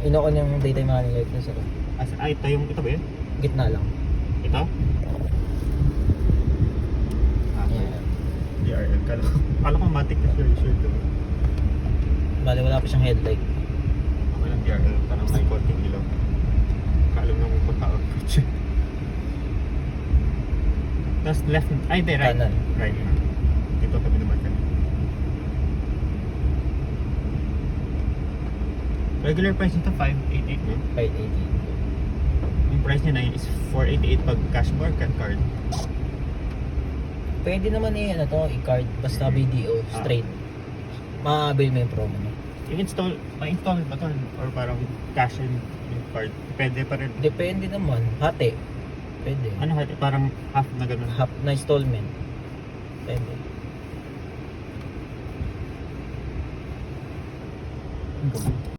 Inokon yung daytime running light na sir. Ito yung, ito ba yun? Gitna lang. Ito? Ayan. DRL. Kala ko matic na sure to. Bali wala pa siyang headlight. Okay lang DRL, parang may konting ilaw. Kaalam na kung punta ako. Tapos left, ay di, right. Kanan. Right. Dito kami naman kanina. Regular price nito 588 no? 580. Yung price niya na yun is 488 pag cash or card. Pwede naman ano to, i-card. Basta BDO, straight. Maabil mo yung promo mo. I-install, ma-install ba to? Or parang cash and yung card? Depende pa rin. Depende naman. Hati. Pwede. Ano, parang half na ganun. Half na installment. Pwede. Go.